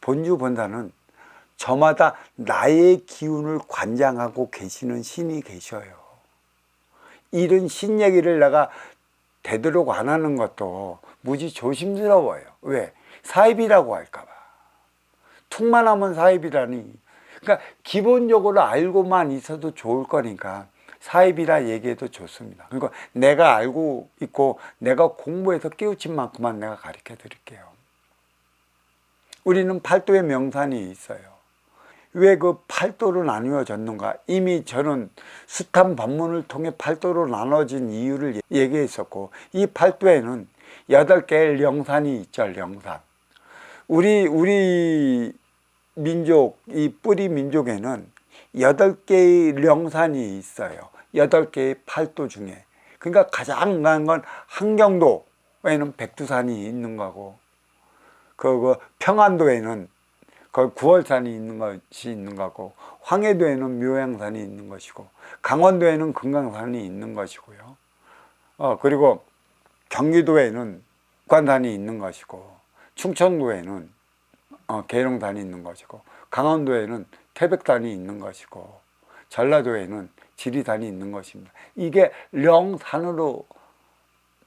본주 본사는 저마다 나의 기운을 관장하고 계시는 신이 계셔요. 이런 신 얘기를 내가 되도록 안 하는 것도 무지 조심스러워요. 왜? 사입이라고 할까 봐. 툭만 하면 사입이라니. 그러니까 기본적으로 알고만 있어도 좋을 거니까 사입이라 얘기해도 좋습니다. 그러니까 내가 알고 있고 내가 공부해서 깨우친 만큼만 내가 가르쳐 드릴게요. 우리는 팔도의 명산이 있어요. 왜 그 팔도로 나누어졌는가? 이미 저는 숱한 법문을 통해 팔도로 나눠진 이유를 얘기했었고, 이 팔도에는 8개의 령산이 있죠. 령산. 우리 민족, 이 뿌리 민족에는 8개의 령산이 있어요. 8개의 팔도 중에. 그러니까 가장 강한 건 한경도에는 백두산이 있는 거고, 그 평안도에는 그 구월산이 있는 것이 있는 거고, 황해도에는 묘양산이 있는 것이고, 강원도에는 금강산이 있는 것이고요. 그리고 경기도에는 관산이 있는 것이고, 충청도에는 계룡산이 있는 것이고, 강원도에는 태백산이 있는 것이고, 전라도에는 지리산이 있는 것입니다. 이게 령산으로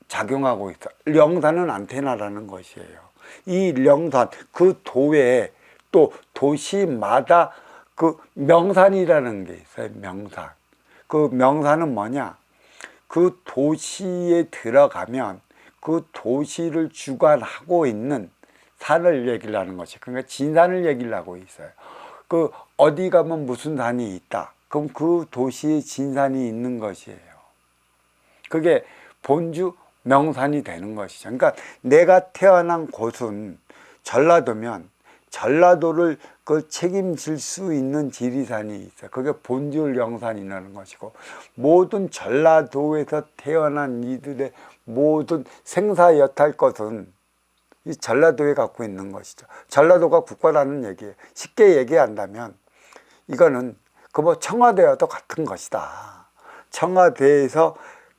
작용하고 있어요. 령산은 안테나라는 것이에요. 이 령산, 그 도에 또 도시마다 그 명산이라는 게 있어요. 명산. 그 명산은 뭐냐? 그 도시에 들어가면 그 도시를 주관하고 있는 산을 얘기를 하는 것이. 그러니까 진산을 얘기를 하고 있어요. 그 어디 가면 무슨 산이 있다. 그럼 그 도시에 진산이 있는 것이에요. 그게 본주 명산이 되는 것이죠. 그러니까 내가 태어난 곳은 전라도면 전라도를 그 책임질 수 있는 지리산이 있어요. 그게 본주령산이라는 것이고, 모든 전라도에서 태어난 이들의 모든 생사여탈 것은 이 전라도에 갖고 있는 것이죠. 전라도가 국가라는 얘기예요. 쉽게 얘기한다면 이거는 그 뭐 청와대와도 같은 것이다. 청와대에서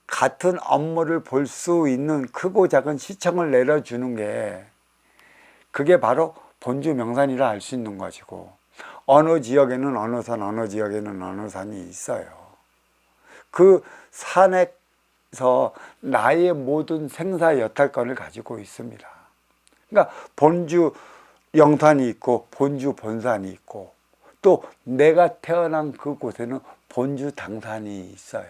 같은 업무를 볼 수 있는 크고 작은 시청을 내려주는 게, 그게 바로 본주 명산이라 할 수 있는 것이고, 어느 지역에는 어느 산, 어느 지역에는 어느 산이 있어요. 그 산에서 나의 모든 생사 여탈권을 가지고 있습니다. 그러니까 본주 영산이 있고 본주 본산이 있고, 또 내가 태어난 그곳에는 본주 당산이 있어요.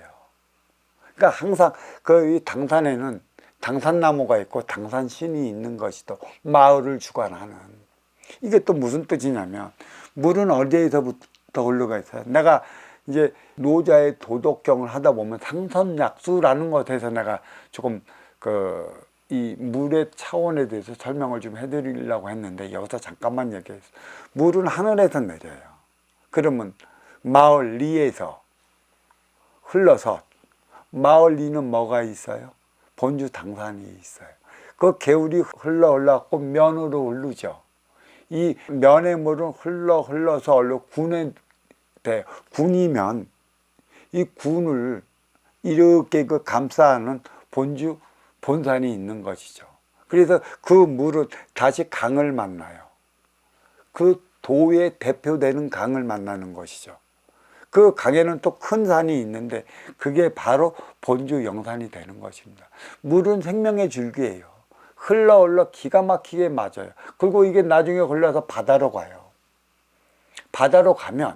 그러니까 항상 그 당산에는 당산나무가 있고 당산신이 있는 것이도 마을을 주관하는. 이게 또 무슨 뜻이냐면, 물은 어디에서부터 흘러가 있어요? 내가 이제 노자의 도덕경을 하다 보면 상선약수라는 것에서 내가 조금 이 물의 차원에 대해서 설명을 좀 해드리려고 했는데, 여기서 잠깐만 얘기했어요. 물은 하늘에서 내려요. 그러면 마을 리에서 흘러서, 마을 리는 뭐가 있어요? 본주 당산이 있어요. 그 개울이 흘러갖고 면으로 흐르죠. 이 면의 물은 흘러서 군에 돼. 군이면 이 군을 이렇게 그 감싸는 본주 본산이 있는 것이죠. 그래서 그 물은 다시 강을 만나요. 그 도의 대표되는 강을 만나는 것이죠. 그 강에는 또 큰 산이 있는데 그게 바로 본주 영산이 되는 것입니다. 물은 생명의 줄기예요. 흘러 기가 막히게 맞아요. 그리고 이게 나중에 흘러서 바다로 가요. 바다로 가면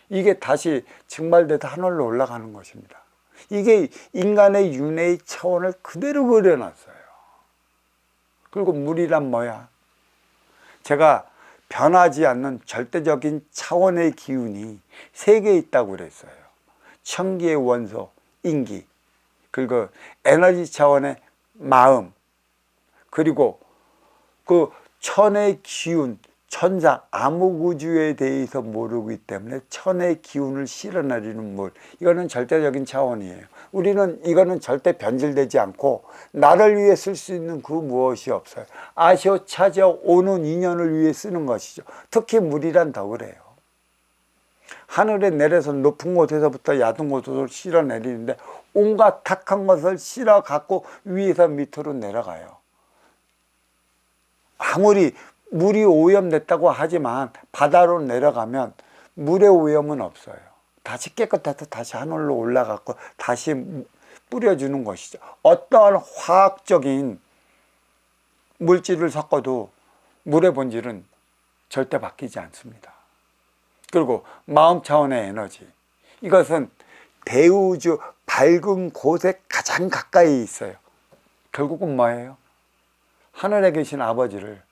이게 다시 증발돼서 하늘로 올라가는 것입니다. 이게 인간의 윤회의 차원을 그대로 그려놨어요. 그리고 물이란 뭐야? 제가 변하지 않는 절대적인 차원의 기운이 3개 있다고 그랬어요. 천기의 원소, 인기, 그리고 에너지 차원의 마음, 그리고 그 천의 기운, 천상, 암흑우주에 대해서 모르기 때문에 천의 기운을 실어내리는 물, 이거는 절대적인 차원이에요. 우리는 이거는 절대 변질되지 않고 나를 위해 쓸 수 있는 그 무엇이 없어요. 아시오 찾아오는 인연을 위해 쓰는 것이죠. 특히 물이란 더 그래요. 하늘에 내려서 높은 곳에서부터 얕은 곳으로 실어내리는데 온갖 탁한 것을 실어 갖고 위에서 밑으로 내려가요. 아무리 물이 오염됐다고 하지만 바다로 내려가면 물의 오염은 없어요. 다시 깨끗해서 다시 하늘로 올라갔고 다시 뿌려주는 것이죠. 어떠한 화학적인 물질을 섞어도 물의 본질은 절대 바뀌지 않습니다. 그리고 마음 차원의 에너지, 이것은 대우주 밝은 곳에 가장 가까이 있어요. 결국은 뭐예요? 하늘에 계신 아버지를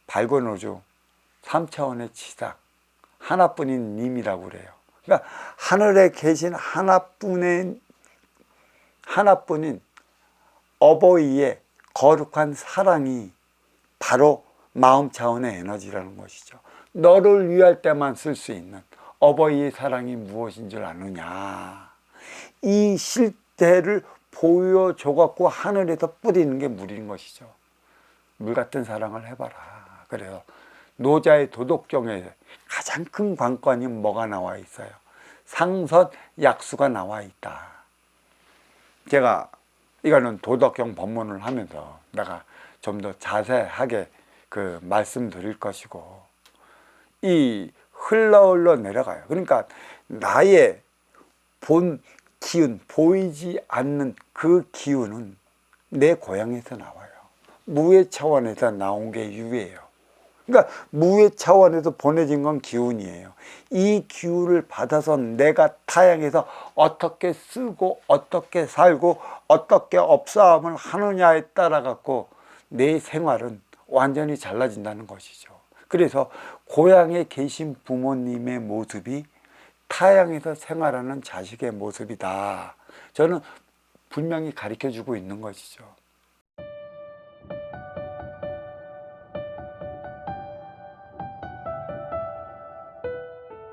밝은 우주 3차원의 지삭 하나뿐인 님이라고 그래요. 그러니까 하늘에 계신 하나뿐인 어버이의 거룩한 사랑이 바로 마음 차원의 에너지라는 것이죠. 너를 위할 때만 쓸 수 있는 어버이의 사랑이 무엇인 줄 아느냐. 이 실태를 보여줘갖고 하늘에서 뿌리는 게 물인 것이죠. 물 같은 사랑을 해봐라. 그래서 노자의 도덕경에 가장 큰 관건이 뭐가 나와 있어요? 상선약수가 나와 있다. 제가 이거는 도덕경 법문을 하면서 내가 좀 더 자세하게 말씀드릴 것이고, 이 흘러 내려가요. 그러니까 나의 본 기운, 보이지 않는 그 기운은 내 고향에서 나와요. 무의 차원에서 나온 게 유예요. 그러니까 무의 차원에서 보내진 건 기운이에요. 이 기운을 받아서 내가 타향에서 어떻게 쓰고 어떻게 살고 어떻게 업사함을 하느냐에 따라 갖고 내 생활은 완전히 달라진다는 것이죠. 그래서 고향에 계신 부모님의 모습이 타향에서 생활하는 자식의 모습이다. 저는 분명히 가르쳐 주고 있는 것이죠.